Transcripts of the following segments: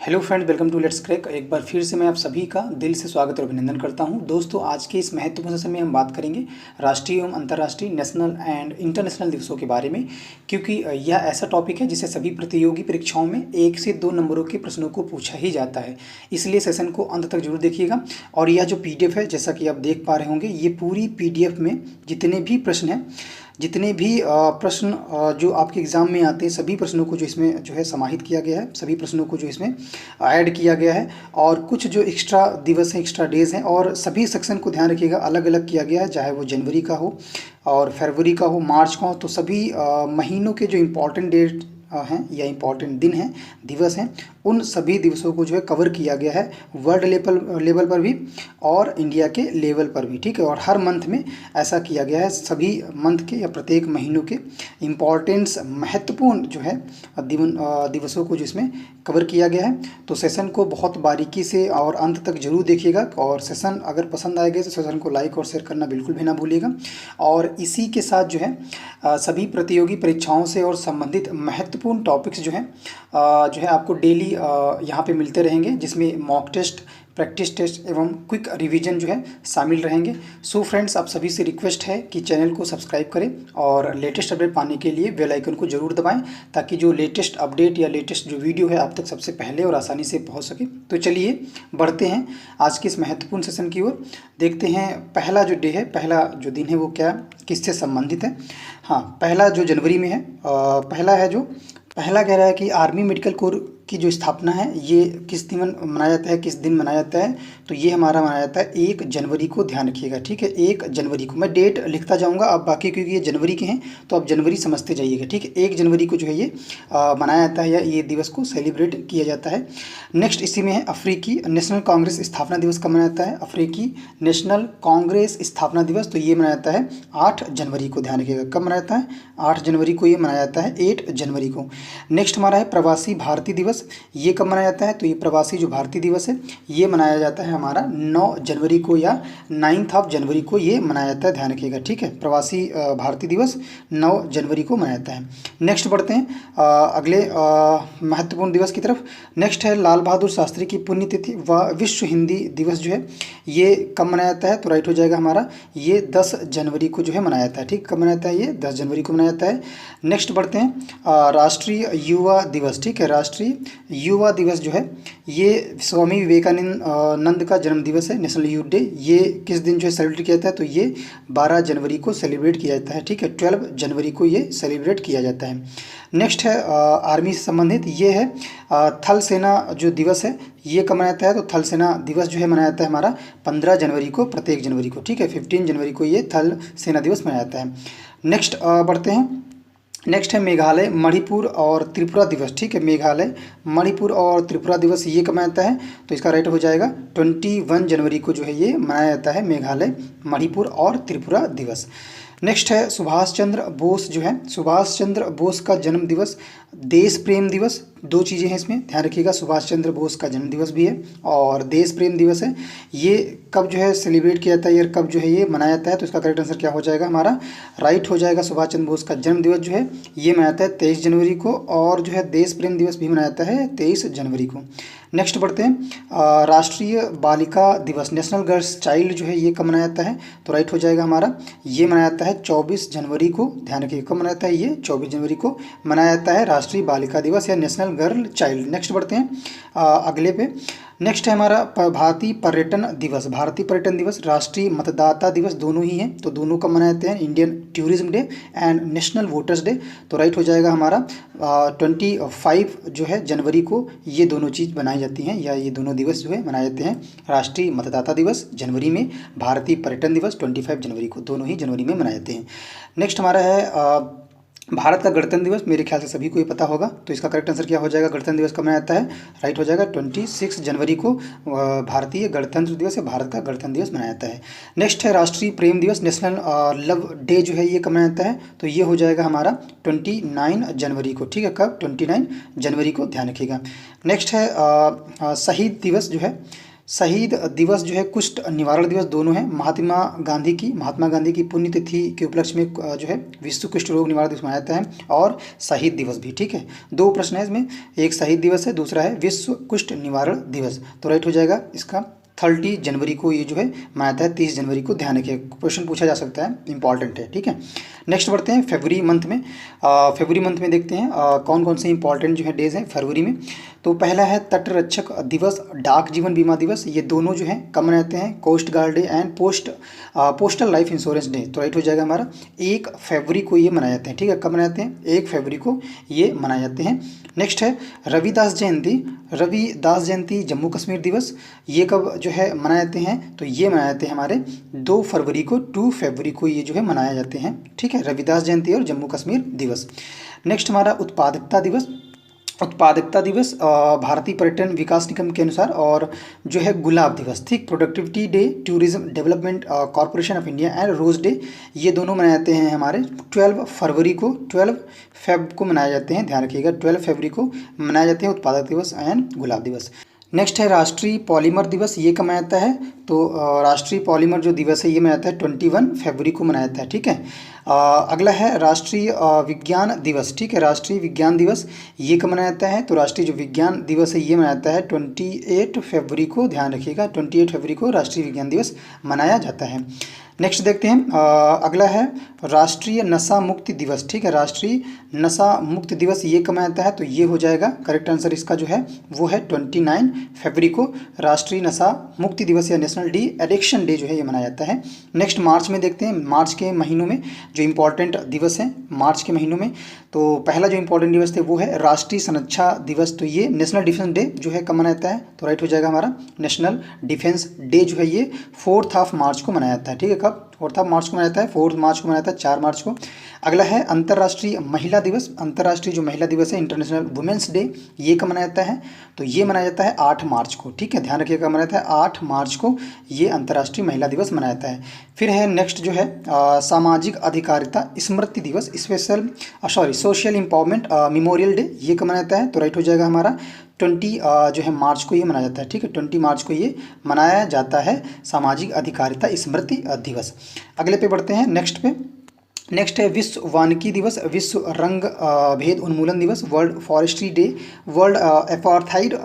Hello friends, welcome to let's crack. एक बार फिर से मैं आप सभी का दिल से स्वागत और अभिनंदन करता हूं। दोस्तों, आज के इस महत्वपूर्ण सेशन में हम बात करेंगे राष्ट्रीय एवं अंतर्राष्ट्रीय नेशनल एंड इंटरनेशनल दिवसों के बारे में, क्योंकि यह ऐसा टॉपिक है जिसे सभी प्रतियोगी परीक्षाओं में 1 से 2 नंबरों के प्रश्नों को पूछा ही जाता है। इसलिए सेशन को अंत तक जरूर देखिएगा। और यह जो PDF है, जैसा कि आप देख पा रहे होंगे, ये पूरी PDF में जितने भी प्रश्न हैं, जितने भी प्रश्न जो आपके एग्ज़ाम में आते हैं, सभी प्रश्नों को जो इसमें जो है समाहित किया गया है, सभी प्रश्नों को जो इसमें ऐड किया गया है। और कुछ जो एक्स्ट्रा दिवस हैं, एक्स्ट्रा डेज़ हैं, और सभी सेक्शन को ध्यान रखिएगा, अलग अलग किया गया है, चाहे वो जनवरी का हो और फरवरी का हो, मार्च का हो। तो सभी महीनों के जो इम्पोर्टेंट डेट हैं या इम्पॉर्टेंट दिन हैं, दिवस हैं, उन सभी दिवसों को जो है कवर किया गया है, वर्ल्ड लेवल पर भी और इंडिया के लेवल पर भी। ठीक है, और हर मंथ में ऐसा किया गया है, सभी मंथ के या प्रत्येक महीनों के इम्पॉर्टेंस महत्वपूर्ण जो है दिवसों को जो इसमें कवर किया गया है। तो सेशन को बहुत बारीकी से और अंत तक जरूर देखिएगा, और सेशन अगर पसंद आएगा तो सेशन को लाइक और शेयर करना बिल्कुल भी ना भूलिएगा। और इसी के साथ जो है सभी प्रतियोगी परीक्षाओं से और संबंधित महत्वपूर्ण टॉपिक्स जो है आपको डेली यहाँ पे मिलते रहेंगे, जिसमें मॉक टेस्ट, प्रैक्टिस टेस्ट एवं क्विक रिवीजन जो है शामिल रहेंगे। सो फ्रेंड्स, आप सभी से रिक्वेस्ट है कि चैनल को सब्सक्राइब करें और लेटेस्ट अपडेट पाने के लिए बेल आइकन को जरूर दबाएं, ताकि जो लेटेस्ट अपडेट या लेटेस्ट जो वीडियो है आप तक सबसे पहले और आसानी से पहुंच सके। तो चलिए बढ़ते हैं आज के इस महत्वपूर्ण सेशन की ओर। देखते हैं पहला जो डे है, पहला जो दिन है वो क्या, किससे संबंधित है। हाँ, पहला जो जनवरी में है, पहला कह रहा है कि आर्मी मेडिकल कोर की जो स्थापना है ये किस दिन मनाया जाता है, किस दिन मनाया जाता है। तो ये हमारा मनाया जाता है 1 जनवरी को, ध्यान रखिएगा। ठीक है, 1 जनवरी को मैं डेट लिखता जाऊंगा, अब बाकी क्योंकि ये जनवरी के हैं तो आप जनवरी समझते जाइएगा। ठीक है, 1 जनवरी को जो है ये मनाया जाता है या ये दिवस को सेलिब्रेट किया जाता है। नेक्स्ट इसी में है अफ्रीकी नेशनल कांग्रेस स्थापना दिवस कब मनाया जाता है। अफ्रीकी नेशनल कांग्रेस स्थापना दिवस, तो ये मनाया जाता है 8 जनवरी को, ध्यान रखिएगा। कब मनाया जाता है? 8 जनवरी को ये मनाया जाता है, 8 जनवरी को। नेक्स्ट हमारा है प्रवासी भारतीय दिवस, ये कब मनाया जाता है? तो ये प्रवासी जो भारतीय दिवस है ये मनाया जाता है हमारा 9 जनवरी को या 9 जनवरी को ये मनाया जाता है, ध्यान रखिएगा। ठीक है, प्रवासी भारतीय दिवस 9 जनवरी को मनाया जाता है। नेक्स्ट बढ़ते हैं अगले महत्वपूर्ण दिवस की तरफ। नेक्स्ट है लाल बहादुर शास्त्री की पुण्यतिथि व विश्व हिंदी दिवस जो है ये कब मनाया जाता है? तो राइट हो जाएगा हमारा, ये 10 जनवरी को जो है मनाया जाता है। ठीक, कब मनाया जाता है? ये 10 जनवरी को मनाया जाता है। नेक्स्ट बढ़ते हैं राष्ट्रीय युवा दिवस। ठीक है, राष्ट्रीय युवा दिवस जो है ये स्वामी विवेकानंद का जन्म दिवस है, नेशनल यूथ डे। ये किस दिन जो है सेलिब्रेट किया जाता है? तो ये 12 जनवरी को सेलिब्रेट किया जाता है। ठीक है, 12 जनवरी को ये सेलिब्रेट किया जाता है। नेक्स्ट है आर्मी से संबंधित, ये है थल सेना जो दिवस है ये कब मनाया जाता है? तो थल सेना दिवस जो है मनाया जाता है हमारा 15 जनवरी को, प्रत्येक जनवरी को। ठीक है, 15 जनवरी को ये थल सेना दिवस मनाया जाता है। नेक्स्ट बढ़ते हैं, नेक्स्ट है मेघालय, मणिपुर और त्रिपुरा दिवस। ठीक है, मेघालय, मणिपुर और त्रिपुरा दिवस ये कब मनाया जाता है? तो इसका राइट हो जाएगा 21 जनवरी को जो है ये मनाया जाता है, मेघालय, मणिपुर और त्रिपुरा दिवस। नेक्स्ट है सुभाष चंद्र बोस जो है, सुभाष चंद्र बोस का जन्म दिवस, देश प्रेम दिवस। दो चीज़ें हैं इसमें, ध्यान रखिएगा, सुभाष चंद्र बोस का जन्म दिवस भी है और देश प्रेम दिवस है। ये कब जो है सेलिब्रेट किया जाता है या कब जो है ये मनाया जाता है? तो इसका करेक्ट आंसर क्या हो जाएगा हमारा? राइट हो जाएगा, सुभाष चंद्र बोस का जन्म दिवस जो है ये मनाया जाता है 23 जनवरी को, और जो है देश प्रेम दिवस भी मनाया जाता है 23 जनवरी को। नेक्स्ट बढ़ते हैं राष्ट्रीय बालिका दिवस, नेशनल गर्ल्स चाइल्ड जो है ये कब मनाया जाता है? तो राइट हो जाएगा हमारा, ये मनाया जाता है 24 जनवरी को, ध्यान रखिए कब मनाया जाता है? ये 24 जनवरी को मनाया जाता है राष्ट्रीय बालिका दिवस या नेशनल गर्ल चाइल्ड। नेक्स्ट बढ़ते हैं अगले पे। नेक्स्ट है हमारा भारतीय पर्यटन दिवस, भारतीय पर्यटन दिवस, राष्ट्रीय मतदाता दिवस, दोनों ही हैं। तो दोनों कब मनाए जाते हैं? Indian tourism day and national voters day. तो राइट हो जाएगा हमारा 25 जो है जनवरी को ये दोनों चीज़ बनाई जाती हैं, या ये दोनों दिवस जो है मनाए जाते हैं। राष्ट्रीय मतदाता दिवस जनवरी में, भारतीय पर्यटन दिवस 25 जनवरी को, दोनों ही जनवरी में मनाए जाते हैं। नेक्स्ट हमारा है भारत का गणतंत्र दिवस, मेरे ख्याल से सभी को ये पता होगा। तो इसका करेक्ट आंसर क्या हो जाएगा? गणतंत्र दिवस कब मनाया जाता है? राइट हो जाएगा 26 जनवरी को भारतीय गणतंत्र दिवस या भारत का गणतंत्र दिवस मनाया जाता है। नेक्स्ट है राष्ट्रीय प्रेम दिवस, नेशनल लव डे जो है ये कब मनाया जाता है? तो ये हो जाएगा हमारा 29 जनवरी को। ठीक है, कब? 29 जनवरी को, ध्यान रखिएगा। नेक्स्ट है शहीद दिवस जो है, शहीद दिवस जो है कुष्ठ निवारण दिवस दोनों है। महात्मा गांधी की पुण्यतिथि के उपलक्ष्य में जो है विश्व कुष्ठ रोग निवारण दिवस मनाया जाता है और शहीद दिवस भी, ठीक है। दो प्रश्न है इसमें, एक शहीद दिवस है, दूसरा है विश्व कुष्ठ निवारण दिवस। तो राइट हो जाएगा इसका 30 जनवरी को ये जो है मनाया जाता है, 30 जनवरी को, ध्यान रखिए क्वेश्चन पूछा जा सकता है, इंपॉर्टेंट है, ठीक है। नेक्स्ट बढ़ते हैं फरवरी मंथ में। फरवरी मंथ में देखते हैं कौन कौन से इंपॉर्टेंट जो है डेज हैं फरवरी में। तो पहला है तटरक्षक दिवस, डाक जीवन बीमा दिवस, ये दोनों जो है कब मनाते हैं, coast guard day and postal life insurance day. तो राइट हो जाएगा हमारा 1 फरवरी को ये मनाए जाते हैं, ठीक है। कब मनाते हैं, 1 फरवरी को ये मनाए जाते हैं। नेक्स्ट है रविदास जयंती जम्मू कश्मीर दिवस, ये कब जो है मनाए जाते हैं, तो ये मनाए जाते हैं हमारे 2 फरवरी को, 2 फरवरी को ये जो है मनाए जाते हैं, ठीक है, रविदास जयंती और जम्मू कश्मीर दिवस। नेक्स्ट हमारा उत्पादकता दिवस भारतीय पर्यटन विकास निगम के अनुसार, और जो है गुलाब दिवस, ठीक, productivity day, tourism development corporation of India and rose day, ये दोनों मनाए जाते हैं हमारे 12 फरवरी को, 12 फेब को मनाए जाते हैं, ध्यान रखिएगा 12 फरवरी को मनाए जाते हैं उत्पादक दिवस एंड गुलाब दिवस। नेक्स्ट है राष्ट्रीय पॉलीमर दिवस, ये कब मनाया जाता है, तो राष्ट्रीय पॉलीमर जो दिवस है ये मनाया जाता है 21 फरवरी को मनाया जाता है, ठीक है। अगला है राष्ट्रीय विज्ञान दिवस, ठीक है, राष्ट्रीय विज्ञान दिवस ये कब मनाया जाता है, तो राष्ट्रीय जो विज्ञान दिवस है ये मनाया जाता है 28 फरवरी को, ध्यान रखिएगा 28 फरवरी को राष्ट्रीय विज्ञान दिवस मनाया जाता है। नेक्स्ट देखते हैं अगला है राष्ट्रीय नशा मुक्ति दिवस, ठीक है, राष्ट्रीय नशा मुक्ति दिवस ये कब मनाया जाता है, तो ये हो जाएगा करेक्ट आंसर इसका जो है वो है 29 फरवरी को राष्ट्रीय नशा मुक्ति दिवस या नेशनल डी एडिक्शन डे जो है ये मनाया जाता है। नेक्स्ट मार्च में देखते हैं, मार्च के महीनों में जो इम्पोर्टेंट दिवस हैं मार्च के महीनों में, तो पहला जो इम्पोर्टेंट दिवस थे वो है राष्ट्रीय सुरक्षा दिवस, तो ये नेशनल डिफेंस डे जो है कब मनाया जाता है, तो राइट हो जाएगा हमारा नेशनल डिफेंस डे जो है ये 4 मार्च को मनाया जाता है, ठीक है। कब, 4 मार्च को मनाया जाता है, 4 मार्च को मनाया जाता है, 4 मार्च को। अगला है अंतर्राष्ट्रीय महिला दिवस, अंतर्राष्ट्रीय जो महिला दिवस है इंटरनेशनल वुमेंस डे, ये कब मनाया जाता है, तो ये मनाया जाता है 8 मार्च को, ठीक है, ध्यान रखिएगा मनाया जाता है 8 मार्च को ये अंतर्राष्ट्रीय महिला दिवस मनाया जाता है। फिर है नेक्स्ट जो है सामाजिक अधिकारिता स्मृति दिवस, सोशल एम्पावरमेंट मेमोरियल डे, ये कब मनाया जाता है, तो राइट हो जाएगा हमारा 20 जो है मार्च को ये मनाया जाता है, ठीक है, 20 मार्च को ये मनाया जाता है सामाजिक अधिकारिता स्मृति दिवस। अगले पे बढ़ते हैं नेक्स्ट है विश्व वानिकी दिवस, विश्व रंग भेद उन्मूलन दिवस, world forestry day, world apartheid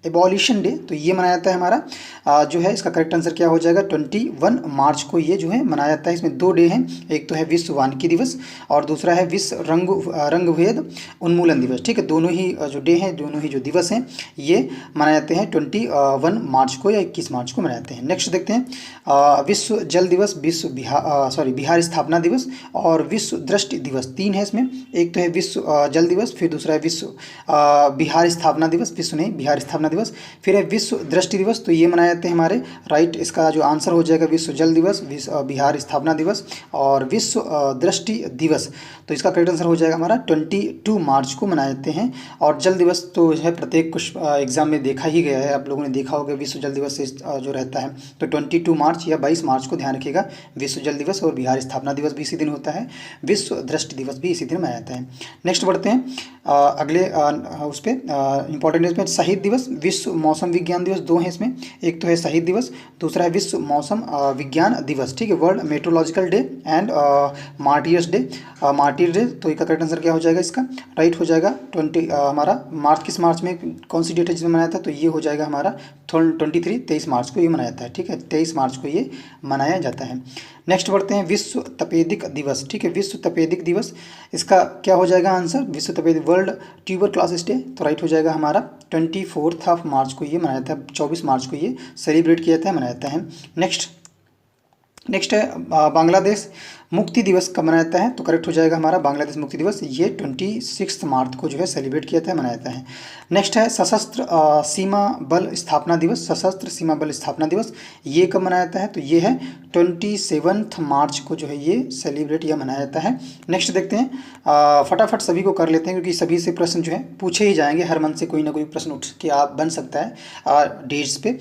abolition day, तो ये मनाया जाता है हमारा जो है इसका करेक्ट आंसर क्या हो जाएगा 21 मार्च को ये जो है मनाया जाता है। इसमें 2 डे हैं, एक तो है विश्व वानिकी दिवस और दूसरा है विश्व रंगभेद उन्मूलन दिवस, ठीक है, दोनों ही जो डे हैं, दोनों ही जो दिवस हैं ये मनाए जाते हैं 21 मार्च को या 21 मार्च को मनाए जाते हैं। नेक्स्ट देखते हैं विश्व जल दिवस, बिहार स्थापना दिवस और विश्व दृष्टि दिवस, 3 है इसमें, एक तो है विश्व जल दिवस, फिर दूसरा है विश्व बिहार स्थापना दिवस, विश्व नहीं बिहार स्थापना दिवस, फिर है विश्व दृष्टि दिवस, तो ये मनाए जाते हैं हमारे, राइट, इसका जो आंसर हो जाएगा विश्व जल दिवस, विश्व बिहार स्थापना दिवस और विश्व दृष्टि दिवस, तो इसका करेक्ट आंसर हो जाएगा हमारा 22 मार्च को मनाए जाते हैं। और जल दिवस तो है प्रत्येक कुछ एग्जाम में देखा ही गया है, आप लोगों ने देखा होगा विश्व जल दिवस जो रहता है, तो 22 मार्च या 22 मार्च को ध्यान रखिएगा, विश्व जल दिवस और बिहार स्थापना दिवस भी इसी दिन होता है, विश्व दृष्टि दिवस भी इसी दिन मनाया जाता है। नेक्स्ट बढ़ते हैं अगले उस पर इंपॉर्टेंट इसमें शहीद दिवस, विश्व मौसम विज्ञान दिवस, 2 हैं इसमें, एक तो है शहीद दिवस, दूसरा है विश्व मौसम विज्ञान दिवस, ठीक है, world metrological day and martyrs day, तो इसका करेक्ट आंसर क्या हो जाएगा इसका, राइट हो जाएगा 20 हमारा मार्च, किस मार्च में कौन सी डेट है जिसमें मनाया था, तो ये हो जाएगा हमारा 23 मार्च को ये मनाया जाता है, ठीक है, 23 मार्च को ये मनाया जाता है। नेक्स्ट बढ़ते हैं विश्व तपेदिक दिवस, ठीक है, विश्व तपेदिक दिवस, इसका क्या हो जाएगा आंसर, विश्व तपेदिक वर्ल्ड ट्यूबरक्लोसिस डे, तो राइट हो जाएगा हमारा 24 मार्च को ये मनाया जाता है, 24 मार्च को ये सेलिब्रेट किया जाता है, मनाया जाता है। नेक्स्ट है बांग्लादेश मुक्ति दिवस कब मनाया जाता है, तो करेक्ट हो जाएगा हमारा बांग्लादेश मुक्ति दिवस, ये 26 मार्च को जो है सेलिब्रेट किया जाता है, मनाया जाता है। नेक्स्ट है सशस्त्र सीमा बल स्थापना दिवस, सशस्त्र सीमा बल स्थापना दिवस, ये कब मनाया जाता है, तो ये है 27 मार्च को जो है ये सेलिब्रेट या मनाया जाता है। नेक्स्ट देखते हैं फटाफट सभी को कर लेते हैं क्योंकि सभी से प्रश्न जो है पूछे ही जाएंगे, हर मंथ से कोई ना कोई प्रश्न उठ के आप बन सकता है डेट्स पे।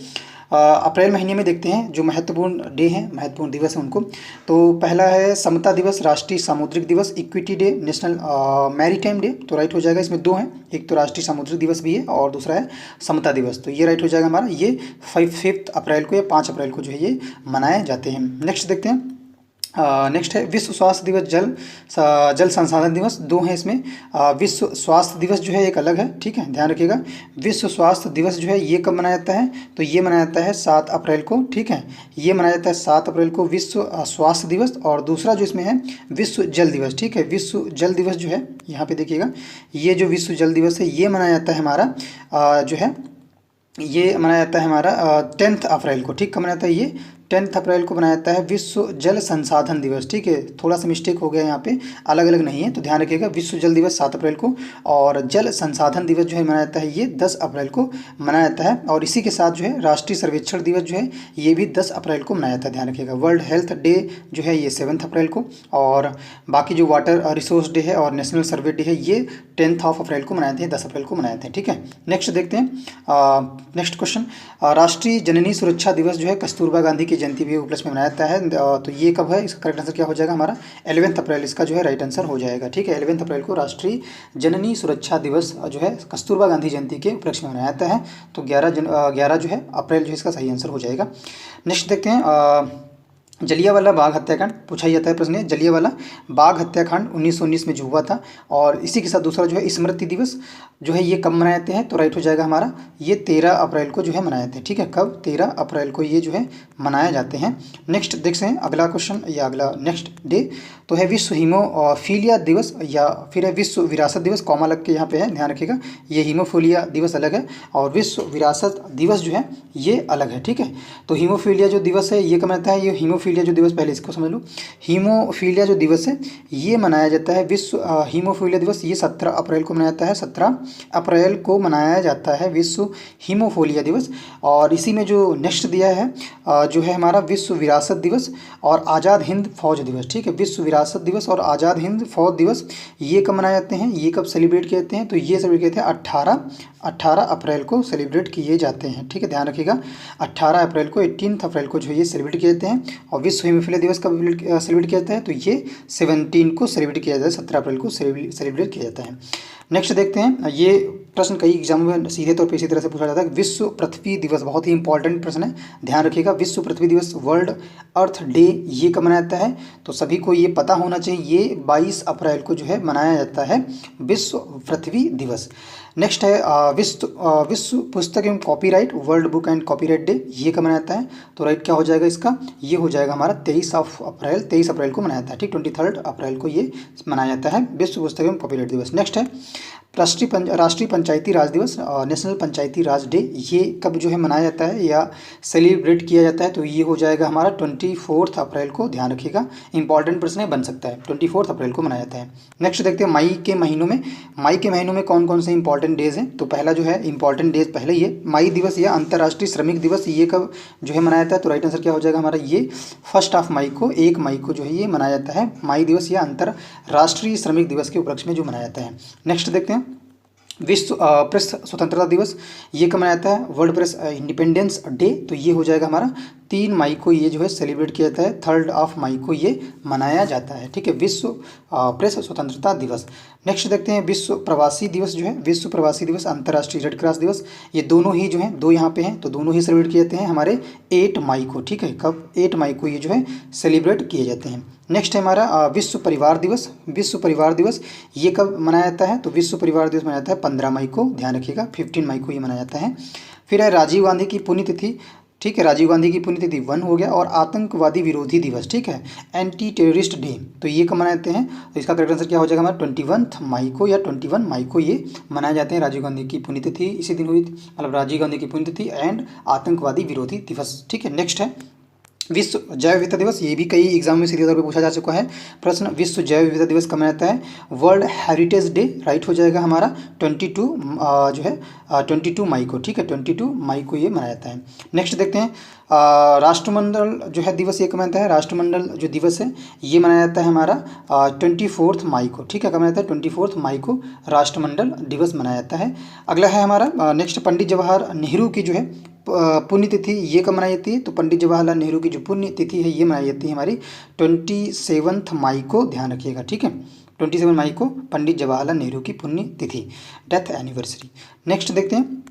अप्रैल महीने में देखते हैं जो महत्वपूर्ण डे हैं, महत्वपूर्ण दिवस हैं उनको। तो पहला है समता दिवस, राष्ट्रीय सामुद्रिक दिवस, equity day, national maritime day. तो राइट हो जाएगा, इसमें दो हैं, एक तो राष्ट्रीय सामुद्रिक दिवस भी है और दूसरा है समता दिवस। तो ये राइट हो जाएगा हमारा। ये 5 अप्रैल को या 5 अप्रैल को जो है ये मनाए जाते हैं। नेक्स्ट देखते हैं, नेक्स्ट है विश्व स्वास्थ्य दिवस, जल संसाधन दिवस। दो हैं इसमें। विश्व स्वास्थ्य दिवस जो है एक अलग है, ठीक है, ध्यान रखिएगा। विश्व स्वास्थ्य दिवस जो है ये कब मनाया जाता है, तो ये मनाया जाता है 7 अप्रैल को, ठीक है, ये मनाया जाता है 7 अप्रैल को विश्व स्वास्थ्य दिवस। और दूसरा जो इसमें है विश्व जल दिवस, ठीक है, विश्व जल दिवस जो है यहाँ पे देखिएगा, ये जो विश्व जल दिवस है ये मनाया जाता है हमारा जो है ये मनाया जाता है हमारा 10 अप्रैल को, ठीक, कब मनाया जाता है ये 10 अप्रैल को मनाया जाता है विश्व जल संसाधन दिवस, ठीक है, थोड़ा सा मिस्टेक हो गया यहाँ पे, अलग अलग नहीं है, तो ध्यान रखिएगा। विश्व जल दिवस 7 अप्रैल को और जल संसाधन दिवस जो है मनाया जाता है ये 10 अप्रैल को मनाया जाता है। और इसी के साथ जो है राष्ट्रीय सर्वेक्षण दिवस जो है ये भी 10 अप्रैल को मनाया जाता है, ध्यान रखिएगा। वर्ल्ड हेल्थ डे जो है ये 7 अप्रैल को, और बाकी जो वाटर रिसोर्स डे है और नेशनल सर्वे डे है ये 10 अप्रैल को मनाए थे, 10 अप्रैल को मनाए थे, ठीक है। नेक्स्ट देखते हैं, नेक्स्ट क्वेश्चन, राष्ट्रीय जननी सुरक्षा दिवस जो है कस्तूरबा गांधी की जयंती भी उपलक्ष्य में मनाया जाता है। तो ये कब है, इसका करेक्ट आंसर क्या हो जाएगा हमारा 11 अप्रैल, इसका जो है राइट आंसर हो जाएगा, ठीक है। 11 अप्रैल को राष्ट्रीय जननी सुरक्षा दिवस जो है कस्तूरबा गांधी जयंती के उपलक्ष्य में मनाया जाता है। तो 11 जो है अप्रैल जो है इसका सही आंसर हो जाएगा। नेक्स्ट देखते हैं, जलियांवाला बाग हत्याकांड पूछा जाता है प्रश्न है। जलियांवाला बाग हत्याकांड 1919 में जो हुआ था, और इसी के साथ दूसरा जो है स्मृति दिवस जो है ये कब मनाए जाते हैं, तो राइट हो जाएगा हमारा ये 13 अप्रैल को जो है मनाए जाते हैं, ठीक है, कब 13 अप्रैल को ये जो है मनाए जाते हैं। नेक्स्ट देखते हैं अगला क्वेश्चन या अगला नेक्स्ट डे, तो है विश्व हीमोफीलिया दिवस या फिर है विश्व विरासत दिवस, कॉमा लग के यहाँ पे है, ध्यान रखिएगा। ये हीमोफीलिया दिवस अलग है और विश्व विरासत दिवस जो है ये अलग है, ठीक है। तो हीमोफीलिया जो दिवस है ये कब मनाता है, ये हीमोफीलिया जो दिवस, पहले इसको समझ लो, हीमोफीलिया जो दिवस है ये मनाया जाता है विश्व हीमोफीलिया दिवस ये 17 अप्रैल को मनाया जाता है, 17 अप्रैल को मनाया जाता है विश्व हीमोफीलिया दिवस। और इसी में जो नेक्स्ट दिया है जो है हमारा विश्व विरासत दिवस और आज़ाद हिंद फौज दिवस, ठीक है, विश्व विरासत दिवस और आज़ाद हिंद फौज दिवस ये कब मनाए जाते हैं, ये कब सेलिब्रेट किए जाते हैं, तो ये सेलिब्रेट किए थे 18 अप्रैल को सेलिब्रेट किए जाते हैं, ठीक है, ध्यान रखिएगा। 18 अप्रैल को 18 अप्रैल को जो है ये सेलिब्रेट किए जाते हैं। और विश्व हीमोफीलिया दिवस कब सेलिब्रेट किया जाता है, तो ये 17 को सेलिब्रेट किया जाता है, 17 अप्रैल को सेलिब्रेट किया जाता है। नेक्स्ट देखते हैं, ये प्रश्न कई एग्जाम में सीधे तौर पे इसी तरह से पूछा जाता है। विश्व पृथ्वी दिवस बहुत ही इंपॉर्टेंट प्रश्न है, ध्यान रखिएगा। विश्व पृथ्वी दिवस वर्ल्ड अर्थ डे ये कब मनाया जाता है, तो सभी को ये पता होना चाहिए, ये 22 अप्रैल को जो है मनाया जाता है विश्व पृथ्वी दिवस। नेक्स्ट है विश्व पुस्तक एवं copyright world book and copyright day ये कब मनाया जाता है, तो राइट क्या हो जाएगा इसका, ये हो जाएगा हमारा 23 अप्रैल को मनाया जाता है, ठीक, 23 अप्रैल को ये मनाया जाता है विश्व पुस्तक एवं कॉपीराइट दिवस। नेक्स्ट है राष्ट्रीय पंचायती राज दिवस नेशनल पंचायती राज डे ये कब जो है मनाया जाता है या सेलिब्रेट किया जाता है, तो ये हो जाएगा हमारा 24 अप्रैल को, ध्यान रखिएगा, इंपॉर्टेंट प्रश्न है, बन सकता है, 24 अप्रैल को मनाया जाता है। नेक्स्ट देखते हैं मई के महीनों में कौन कौन से इंपॉर्टेंट डेज हैं, तो पहला जो है इंपॉर्टेंट डेज पहले ही है मई दिवस या अंतर्राष्ट्रीय श्रमिक दिवस ये कब जो है मनाया जाता है, तो राइट आंसर क्या हो जाएगा हमारा ये 1 मई को 1 मई को जो है ये मनाया जाता है मई दिवस या अंतर्राष्ट्रीय श्रमिक दिवस के उपलक्ष्य में जो मनाया जाता है। नेक्स्ट देखते हैं विश्व प्रेस स्वतंत्रता दिवस ये कब मनाया जाता है, वर्ल्ड प्रेस इंडिपेंडेंस डे, तो ये हो जाएगा हमारा 3 मई को ये जो है सेलिब्रेट किया जाता है, 3 मई को ये मनाया जाता है, ठीक है, विश्व प्रेस स्वतंत्रता दिवस। नेक्स्ट देखते हैं विश्व प्रवासी दिवस जो है, विश्व प्रवासी दिवस अंतर्राष्ट्रीय रेड क्रॉस दिवस ये दोनों ही जो हैं, दो यहाँ पे हैं तो दोनों ही सेलिब्रेट किए जाते हैं हमारे 8 मई को, ठीक है, कब 8 मई को ये जो है सेलिब्रेट किए जाते हैं। नेक्स्ट है हमारा विश्व परिवार दिवस ये कब मनाया जाता है, तो विश्व परिवार दिवस मनाया जाता है 15 मई को, ध्यान रखिएगा, 15 मई को ये मनाया जाता है। फिर है राजीव गांधी की पुण्यतिथि, ठीक है, राजीव गांधी की पुण्यतिथि 1 हो गया, और आतंकवादी विरोधी दिवस, ठीक है, एंटी टेररिस्ट डे, तो ये कब मनाए जाते हैं, तो इसका करेक्ट आंसर क्या हो जाएगा हमारा 21 मई को या 21 मई को ये मनाए जाते हैं। राजीव गांधी की पुण्यतिथि इसी दिन हुई थी, मतलब राजीव गांधी की पुण्यतिथि एंड आतंकवादी विरोधी दिवस, ठीक है। नेक्स्ट है विश्व जैव विविधता दिवस, ये भी कई एग्जाम में सीधे तौर पर पूछा जा चुका है प्रश्न, विश्व जैव विविधता दिवस कब मनाया जाता है, वर्ल्ड हेरिटेज डे, राइट हो जाएगा हमारा 22 मई को, ठीक है, 22 मई को ये मनाया जाता है। नेक्स्ट देखते हैं राष्ट्रमंडल जो है दिवस ये कब मनाता है, राष्ट्रमंडल जो दिवस है ये मनाया जाता है हमारा 24 मई को, ठीक है, कब मनाया जाता है 24 मई को राष्ट्रमंडल दिवस मनाया जाता है। अगला है हमारा नेक्स्ट पंडित जवाहर नेहरू की जो है पुण्यतिथि ये कब मनाई जाती है? तो पंडित जवाहरलाल नेहरू की जो पुण्यतिथि है ये मनाई जाती है हमारी 27 मई को, ध्यान रखिएगा, ठीक है। 27 मई को पंडित जवाहरलाल नेहरू की पुण्यतिथि, डेथ एनिवर्सरी। नेक्स्ट देखते हैं,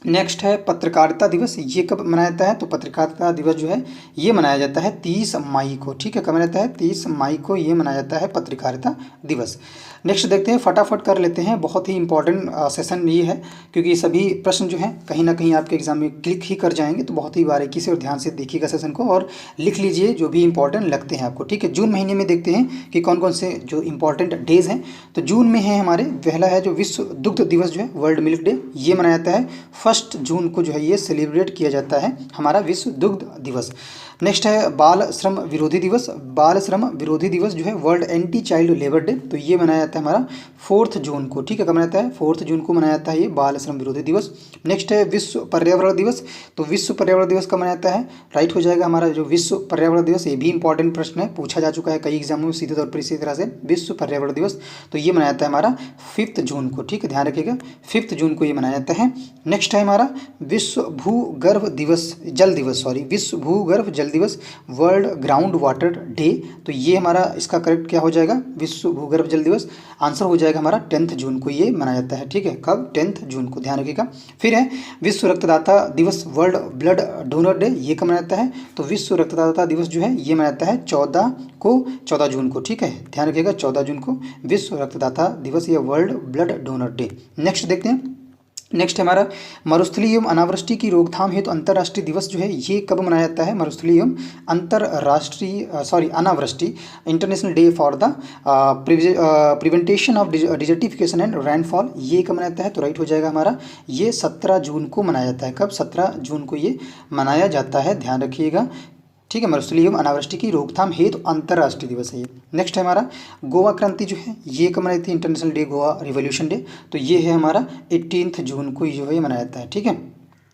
नेक्स्ट है पत्रकारिता दिवस, ये कब मनाया जाता है? तो पत्रकारिता दिवस जो है ये मनाया जाता है 30 मई को, ठीक है। कब मनाया जाता है? 30 मई को ये मनाया जाता है पत्रकारिता दिवस। नेक्स्ट देखते हैं, फटाफट कर लेते हैं, बहुत ही इंपॉर्टेंट सेशन ये है, क्योंकि ये सभी प्रश्न जो हैं कहीं ना कहीं आपके एग्जाम में क्लिक ही कर जाएंगे, तो बहुत ही बारीकी से और ध्यान से देखिएगा सेशन को और लिख लीजिए जो भी इंपॉर्टेंट लगते हैं आपको, ठीक है। जून महीने में देखते हैं कि कौन कौन से जो इंपॉर्टेंट डेज हैं। तो जून में है हमारे, पहला है जो विश्व दुग्ध दिवस जो है, वर्ल्ड मिल्क डे, ये मनाया जाता है 1 जून को जो है ये सेलिब्रेट किया जाता है हमारा विश्व दुग्ध दिवस। नेक्स्ट है बाल श्रम विरोधी दिवस, बाल श्रम विरोधी दिवस जो है world anti child labour day, तो ये मनाया जाता है हमारा 4 जून को, ठीक है। कब मनाया जाता है? 4 जून को मनाया जाता है ये बाल श्रम विरोधी दिवस। नेक्स्ट है विश्व पर्यावरण दिवस, तो विश्व पर्यावरण दिवस कब मनाया जाता है? राइट हो जाएगा हमारा जो विश्व पर्यावरण दिवस, ये भी इंपॉर्टेंट प्रश्न है, पूछा जा चुका है कई एग्जामों में सीधे तौर पर इसी तरह से। विश्व पर्यावरण दिवस तो ये मनाया जाता है हमारा 5 जून को, ठीक है, ध्यान रखिएगा 5 जून को ये मनाया जाता है। नेक्स्ट है हमारा विश्व भूगर्भ दिवस, जल दिवस, सॉरी, विश्व भूगर्भ जल दिवस, वर्ल्ड ग्राउंड वाटर डे, तो ये हमारा इसका करेक्ट क्या हो जाएगा? विश्व भूगर्भ जल दिवस। आंसर हो जाएगा हमारा 10 जून को ये मनाया जाता है, ठीक है। कब? 10 जून को, ध्यान रखिएगा। फिर है विश्व रक्तदाता दिवस, वर्ल्ड ब्लड डोनर डे, ये कब मनाया जाता है? तो विश्व रक्तदाता दिवस जो है ये मनाया जाता है 14 जून को, ठीक है, ध्यान रखिएगा 14 जून को विश्व रक्तदाता दिवस या world blood donor day. Next देखते हैं, नेक्स्ट हमारा मरुस्थलीय एवं अनावृष्टि की रोकथाम हेतु अंतर्राष्ट्रीय दिवस जो है ये कब मनाया जाता है? मरुस्थलीय एवं अनावृष्टि, international day for the prevention of desertification and rainfall, ये कब मनाया जाता है? तो राइट हो जाएगा हमारा ये 17 जून को मनाया जाता है। कब? 17 जून को ये मनाया जाता है, ध्यान रखिएगा, ठीक है। मरुस्थलीय एवं अनावृष्टि की रोकथाम हेतु अंतर्राष्ट्रीय दिवस है ये। नेक्स्ट है हमारा गोवा क्रांति जो है ये कब मनाई थी? International day Goa revolution day, तो ये है हमारा 18 जून को जो है ये मनाया जाता है, ठीक है,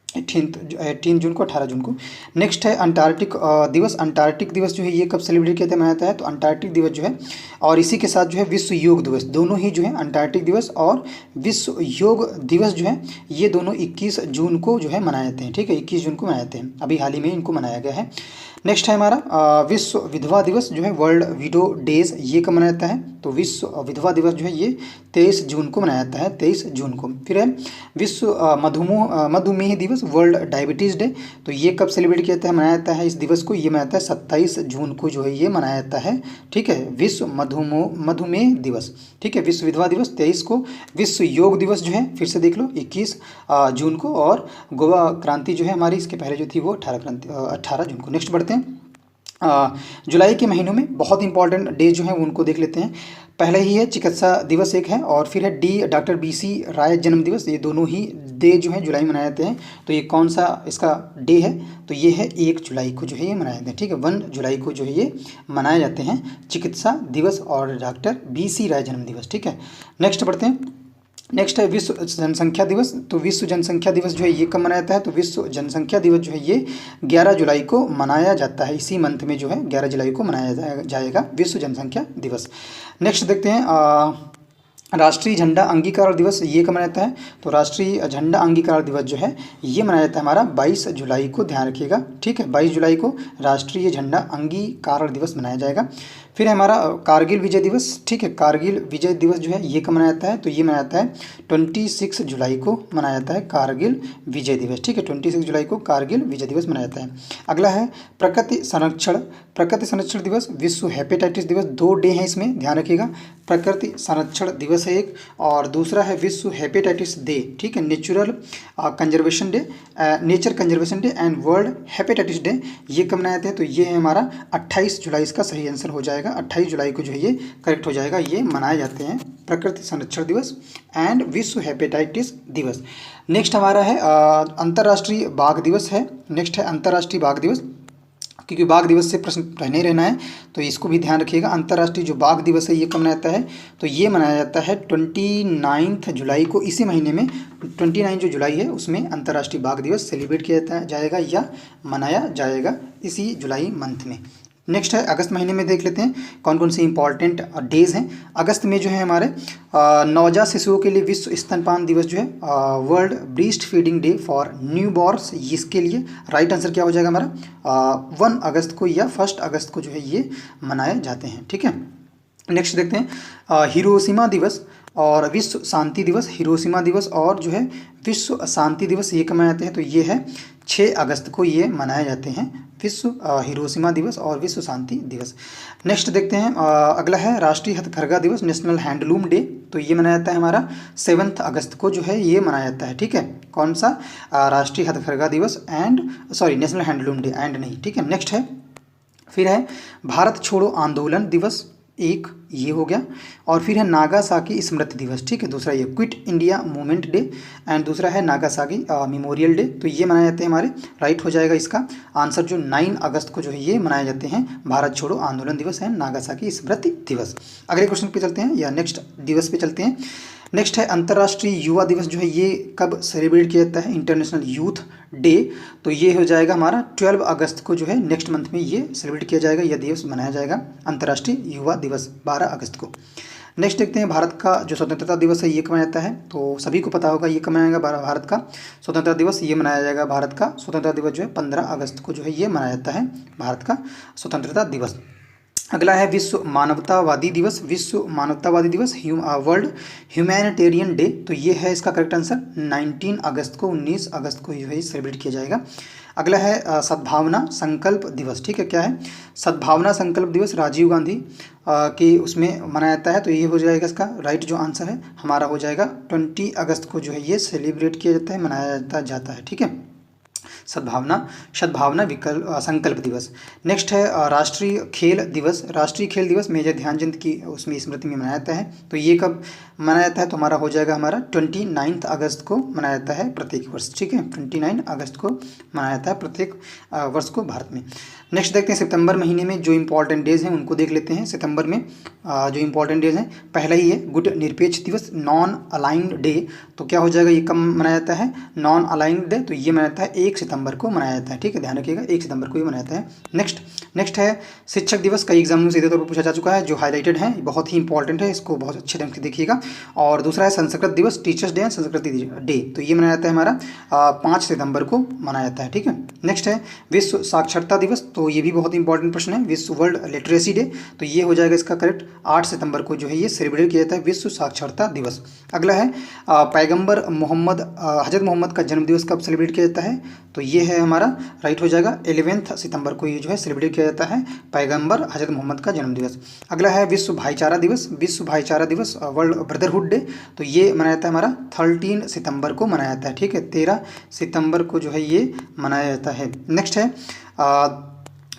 18 जून को, 18 जून को। नेक्स्ट है अंटार्कटिक दिवस, अंटार्कटिक दिवस जो है ये कब सेलिब्रेट किया जाता है, मनाया जाता है? तो अंटार्कटिक दिवस जो है और इसी के साथ जो है विश्व योग दिवस, दोनों ही जो है अंटार्कटिक दिवस और विश्व योग दिवस जो है ये दोनों 21 जून को जो है मनाए जाते हैं, ठीक है, 21 जून को मनाए जाते हैं, अभी हाल ही में इनको मनाया गया है। नेक्स्ट है हमारा विश्व विधवा दिवस जो है, वर्ल्ड विडो डेज, ये कब मनाया जाता है? तो विश्व विधवा दिवस जो है ये 23 जून को मनाया जाता है, 23 जून को। फिर है विश्व मधुमेह दिवस, वर्ल्ड डायबिटीज़ डे, तो ये कब सेलिब्रेट किया जाता है, मनाया जाता है इस दिवस को? ये मनाया जाता है 27 जून को जो है ये मनाया जाता है, ठीक है, विश्व मधुमेह दिवस, ठीक है। विश्व विधवा दिवस 23 को, विश्व योग दिवस जो है फिर से देख लो 21 जून को, और गोवा क्रांति जो है हमारी इसके पहले जो थी वो 18 जून को। नेक्स्ट बढ़ते हैं, जुलाई के महीनों में बहुत इंपॉर्टेंट डे जो है उनको देख लेते हैं। पहले ही है चिकित्सा दिवस एक है, और फिर है डॉक्टर BC राय जन्म दिवस, ये दोनों ही डे जो है जुलाई में मनाए जाते हैं। तो ये कौन सा इसका डे है? तो ये है 1 जुलाई को जो है ये मनाए जाते हैं, ठीक है, 1 जुलाई को जो है ये मनाए जाते हैं चिकित्सा दिवस और डॉक्टर BC राय जन्म दिवस, ठीक है। नेक्स्ट बढ़ते हैं, नेक्स्ट है विश्व जनसंख्या दिवस, तो विश्व जनसंख्या दिवस जो है ये कब मनाया जाता है? तो विश्व जनसंख्या दिवस जो है ये 11 जुलाई को मनाया जाता है, इसी मंथ में जो है 11 जुलाई को मनाया जाएगा विश्व जनसंख्या दिवस। नेक्स्ट देखते हैं राष्ट्रीय झंडा अंगीकार दिवस, ये कब मनाया जाता है? तो राष्ट्रीय झंडा अंगीकार दिवस जो है ये मनाया जाता है हमारा 22 जुलाई को, ध्यान रखिएगा, ठीक है, 22 जुलाई को राष्ट्रीय झंडा अंगीकार दिवस मनाया जाएगा। फिर है हमारा कारगिल विजय दिवस, ठीक है, कारगिल विजय दिवस जो है ये कब मनाया जाता है? तो ये मनाया जाता है 26 जुलाई को मनाया जाता है कारगिल विजय दिवस, ठीक है, 26 जुलाई को कारगिल विजय दिवस मनाया जाता है। अगला है प्रकृति संरक्षण दिवस, विश्व हेपेटाइटिस दिवस, 2 डे हैं इसमें, ध्यान रखिएगा, प्रकृति संरक्षण दिवस है एक, और दूसरा है विश्व हेपेटाइटिस डे, ठीक है, nature conservation day and world hepatitis day, ये कब मनाए जाते हैं? तो ये है हमारा 28 जुलाई, इसका सही आंसर हो जाएगा, 28 जुलाई को जो है ये करेक्ट हो जाएगा, ये मनाए जाते हैं प्रकृति संरक्षण दिवस एंड विश्व हेपेटाइटिस दिवस। नेक्स्ट हमारा है अंतर्राष्ट्रीय बाघ दिवस है, नेक्स्ट है अंतर्राष्ट्रीय बाघ दिवस, क्योंकि बाघ दिवस से प्रश्न रहने ही रहना है तो इसको भी ध्यान रखिएगा। अंतर्राष्ट्रीय जो बाघ दिवस है ये कब मनाया जाता है? तो ये मनाया जाता है 29 जुलाई को, इसी महीने में 29 जो जुलाई है उसमें अंतर्राष्ट्रीय बाघ दिवस सेलिब्रेट किया जाएगा या मनाया जाएगा इसी जुलाई मंथ में। नेक्स्ट है अगस्त महीने में देख लेते हैं कौन कौन से इंपॉर्टेंट डेज हैं। अगस्त में जो है हमारे नवजात शिशुओं के लिए विश्व स्तनपान दिवस जो है, world breast feeding day for new borns, इसके लिए राइट आंसर क्या हो जाएगा हमारा 1 अगस्त को या 1 अगस्त को जो है ये मनाए जाते हैं। ठीक है, नेक्स्ट देखते हैं हिरोशिमा दिवस और विश्व शांति दिवस। हिरोशिमा दिवस और जो है विश्व शांति दिवस ये कब मनाए जाते हैं, तो ये है 6 अगस्त को ये मनाए जाते हैं, विश्व हिरोशिमा दिवस और विश्व शांति दिवस। नेक्स्ट देखते हैं अगला है राष्ट्रीय हथकरघा दिवस, नेशनल हैंडलूम डे। तो ये मनाया जाता है हमारा 7 अगस्त को जो है ये मनाया जाता है। ठीक है, कौन सा राष्ट्रीय हथकरघा दिवस नेशनल हैंडलूम डे एंड नहीं। ठीक है, नेक्स्ट है फिर है भारत छोड़ो आंदोलन दिवस, एक ये हो गया, और फिर है नागासाकी स्मृति दिवस। ठीक है, दूसरा ये quit India movement day and दूसरा है नागासाकी मेमोरियल डे। तो ये मनाए जाते हैं हमारे, राइट हो जाएगा इसका आंसर जो 9 अगस्त को जो है ये मनाए जाते हैं भारत छोड़ो आंदोलन दिवस एंड नागासाकी स्मृति दिवस। अगले क्वेश्चन पे चलते हैं या नेक्स्ट दिवस पे चलते हैं। नेक्स्ट है अंतर्राष्ट्रीय युवा दिवस जो है ये कब सेलिब्रेट किया जाता है, इंटरनेशनल यूथ डे। तो ये हो जाएगा हमारा 12 अगस्त को जो है नेक्स्ट मंथ में ये सेलिब्रेट किया जाएगा, यह दिवस मनाया जाएगा अंतर्राष्ट्रीय युवा दिवस 12 अगस्त को। नेक्स्ट देखते हैं भारत का जो स्वतंत्रता दिवस है ये कब मनाया जाता है, तो सभी को पता होगा ये कब मनाया जाएगा भारत का स्वतंत्रता दिवस। ये मनाया जाएगा भारत का स्वतंत्रता दिवस जो है 15 अगस्त को जो है ये मनाया जाता है भारत का स्वतंत्रता दिवस। अगला है विश्व मानवतावादी दिवस, विश्व मानवतावादी दिवस वर्ल्ड ह्यूमैनिटेरियन डे। तो ये है इसका करेक्ट आंसर 19 अगस्त को 19 अगस्त को ये सेलिब्रेट किया जाएगा। अगला है सद्भावना संकल्प दिवस। ठीक है, क्या है सद्भावना संकल्प दिवस, राजीव गांधी के उसमें मनाया जाता है। तो ये हो जाएगा इसका राइट जो आंसर है हमारा हो जाएगा 20 अगस्त को जो है ये सेलिब्रेट किया जाता है, मनाया जाता है। ठीक है, सद्भावना विकल्प संकल्प दिवस। नेक्स्ट है राष्ट्रीय खेल दिवस, राष्ट्रीय खेल दिवस मेजर ध्यानचंद की उसमें स्मृति में मनाया जाता है। तो ये कब मनाया जाता है, तो हमारा हो जाएगा हमारा 29 अगस्त को मनाया जाता है प्रत्येक वर्ष। ठीक है, 29 अगस्त को मनाया जाता है प्रत्येक वर्ष को भारत में। नेक्स्ट देखते हैं सितंबर महीने में जो इंपॉर्टेंट डेज हैं उनको देख लेते हैं। सितंबर में जो इंपॉर्टेंट डेज हैं, पहला ही है गुड निरपेक्ष दिवस, नॉन अलाइंड डे। तो क्या हो जाएगा, ये कब मनाया जाता है नॉन अलाइंड डे, तो ये मनाया जाता है 1 सितंबर को मनाया जाता है। ठीक है, ध्यान रखिएगा 1 सितंबर को ये मनाया जाता है। नेक्स्ट है शिक्षक दिवस, कई एग्जाम में सीधे तौर पर पूछा जा चुका है, जो हाईलाइटेड है बहुत ही इंपॉर्टेंट है, इसको बहुत अच्छे ढंग से देखिएगा। और दूसरा है संस्कृत दिवस, टीचर्स डे एंड संस्कृति डे। तो ये मनाया जाता है हमारा 5 सितंबर को मनाया जाता है। ठीक है, नेक्स्ट है विश्व साक्षरता दिवस, तो ये भी बहुत इंपॉर्टेंट प्रश्न है, विश्व वर्ल्ड लिटरेसी डे। तो ये हो जाएगा इसका करेक्ट 8 सितंबर को जो है ये सेलिब्रेट किया जाता है विश्व साक्षरता दिवस। अगला है पैगंबर मोहम्मद हजरत मोहम्मद का जन्म दिवस कब सेलिब्रेट किया जाता है, तो ये है हमारा राइट हो जाएगा 11 सितंबर को ये जो है सेलिब्रेट किया जाता है पैगंबर हजरत मोहम्मद का जन्म दिवस। अगला है विश्व भाईचारा दिवस, विश्व भाईचारा दिवस वर्ल्ड ब्रदरहुड डे। तो ये मनाया जाता है हमारा 13 सितंबर को मनाया जाता है। ठीक है, 13 सितंबर को जो है ये मनाया जाता है। नेक्स्ट है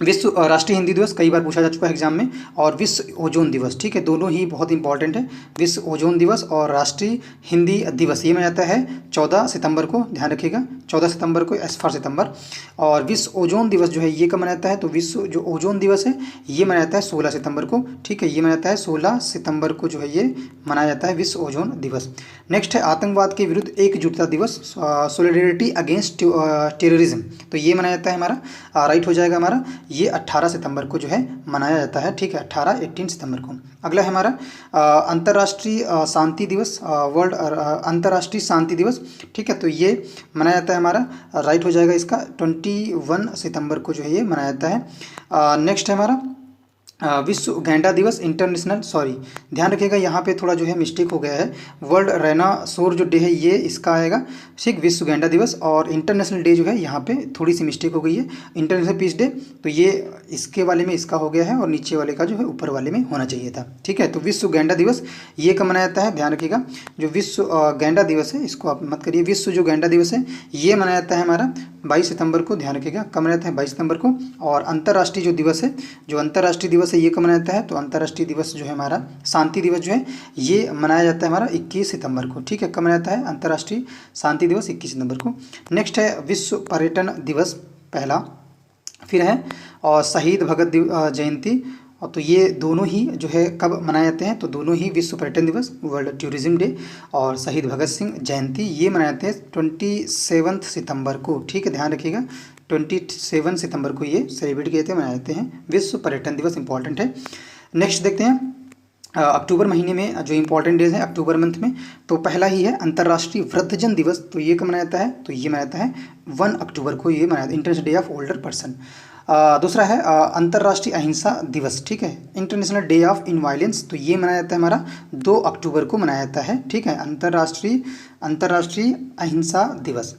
विश्व राष्ट्रीय हिंदी दिवस, कई बार पूछा जा चुका है एग्जाम में, और विश्व ओजोन दिवस। ठीक है, दोनों ही बहुत इंपॉर्टेंट है, विश्व ओजोन दिवस और राष्ट्रीय हिंदी दिवस। ये मनाया जाता है 14 सितंबर को, ध्यान रखिएगा 14 सितंबर को एस फॉर सितंबर। और विश्व ओजोन दिवस जो है ये कब मनाया जाता है, तो विश्व जो ओजोन दिवस है ये मनाया जाता है 16 सितंबर को। ठीक है, ये मनाया जाता है 16 सितंबर को जो है ये मनाया जाता है विश्व ओजोन दिवस। नेक्स्ट है आतंकवाद के विरुद्ध एकजुटता दिवस, सोलिडेरिटी अगेंस्ट टेररिज्म। तो ये मनाया जाता है हमारा राइट हो जाएगा हमारा ये 18 सितंबर को जो है मनाया जाता है। ठीक है, 18 सितंबर को। अगला है हमारा अंतर्राष्ट्रीय शांति दिवस, वर्ल्ड अंतर्राष्ट्रीय शांति दिवस। ठीक है, तो ये मनाया जाता है हमारा राइट हो जाएगा इसका 21 सितंबर को जो है ये मनाया जाता है। नेक्स्ट है हमारा विश्व गैंडा दिवस, इंटरनेशनल ध्यान रखिएगा यहाँ पे थोड़ा जो है मिस्टेक हो गया है, वर्ल्ड डायनासोर जो डे है ये इसका आएगा। ठीक, विश्व गैंडा दिवस और इंटरनेशनल डे जो है यहाँ पे थोड़ी सी मिस्टेक हो गई है, इंटरनेशनल पीस डे। तो ये इसके वाले में इसका हो गया है और नीचे वाले का जो है ऊपर वाले में होना चाहिए था। ठीक है, तो विश्व गैंडा दिवस ये कब मनाया जाता है, ध्यान रखिएगा जो विश्व गैंडा दिवस है इसको आप मत करिए, विश्व जो गैंडा दिवस है ये मनाया जाता है हमारा 22 सितंबर को, ध्यान रखिएगा कब मनाया जाता है 22 सितंबर को। और अंतर्राष्ट्रीय जो दिवस है, जो अंतर्राष्ट्रीय दिवस है ये कब मनाया जाता है, तो अंतर्राष्ट्रीय दिवस जो है हमारा शांति दिवस जो है ये मनाया जाता है हमारा 21 सितंबर को। ठीक है, कब मनाया जाता है अंतर्राष्ट्रीय शांति दिवस 21 सितंबर को। नेक्स्ट है विश्व पर्यटन दिवस पहला, फिर है और शहीद भगत जयंती और तो ये दोनों ही जो है कब मनाए जाते हैं, तो दोनों ही विश्व पर्यटन दिवस, वर्ल्ड टूरिज्म डे, और शहीद भगत सिंह जयंती ये मनाए जाते हैं 27 सितंबर को। ठीक है, ध्यान रखिएगा 27 सितंबर को ये सेलिब्रेट किए थे, मनाए जाते हैं। विश्व पर्यटन दिवस इंपॉर्टेंट है। नेक्स्ट देखते हैं अक्टूबर महीने में जो इंपॉर्टेंट डेज हैं अक्टूबर मंथ में, तो पहला ही है अंतर्राष्ट्रीय वृद्धजन दिवस। तो ये कब मनाया जाता है, तो ये मनाया जाता है 1 अक्टूबर को, ये मनाया international day of older person. दूसरा है अंतर्राष्ट्रीय अहिंसा दिवस। ठीक है, इंटरनेशनल डे ऑफ इनवायलेंस, तो ये मनाया जाता है हमारा 2 अक्टूबर को मनाया जाता है। ठीक है, अंतर्राष्ट्रीय अहिंसा दिवस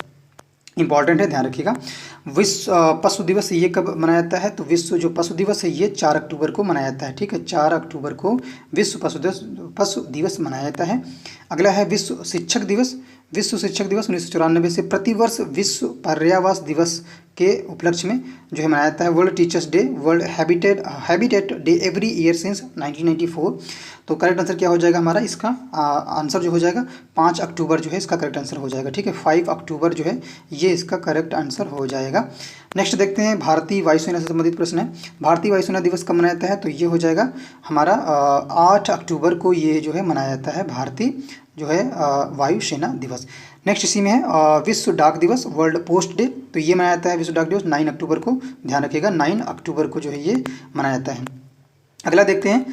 इंपॉर्टेंट है, ध्यान रखिएगा। विश्व पशु दिवस ये कब मनाया जाता है, तो विश्व जो पशु दिवस है ये 4 अक्टूबर को मनाया जाता है। ठीक है, 4 अक्टूबर को विश्व पशु दिवस मनाया जाता है। अगला है विश्व शिक्षक दिवस। विश्व शिक्षक दिवस 1994 से प्रतिवर्ष विश्व पर्यावरण दिवस के उपलक्ष्य में जो है मनाया जाता है। World teachers day, world habitat day every year since 1994। तो करेक्ट आंसर क्या हो जाएगा हमारा, इसका आंसर जो हो जाएगा 5 अक्टूबर जो है इसका करेक्ट आंसर हो जाएगा। ठीक है, 5 अक्टूबर जो है ये इसका करेक्ट आंसर हो जाएगा। नेक्स्ट देखते हैं भारतीय वायुसेना से संबंधित प्रश्न है। भारतीय वायुसेना दिवस कब मनाया जाता है, तो ये हो जाएगा हमारा 8 अक्टूबर को ये जो है मनाया जाता है भारतीय जो है वायुसेना दिवस। नेक्स्ट इसी में है विश्व डाक दिवस, वर्ल्ड पोस्ट डे। तो ये मनाया जाता है विश्व डाक दिवस 9 अक्टूबर को, ध्यान रखिएगा 9 अक्टूबर को जो है ये मनाया जाता है। अगला देखते हैं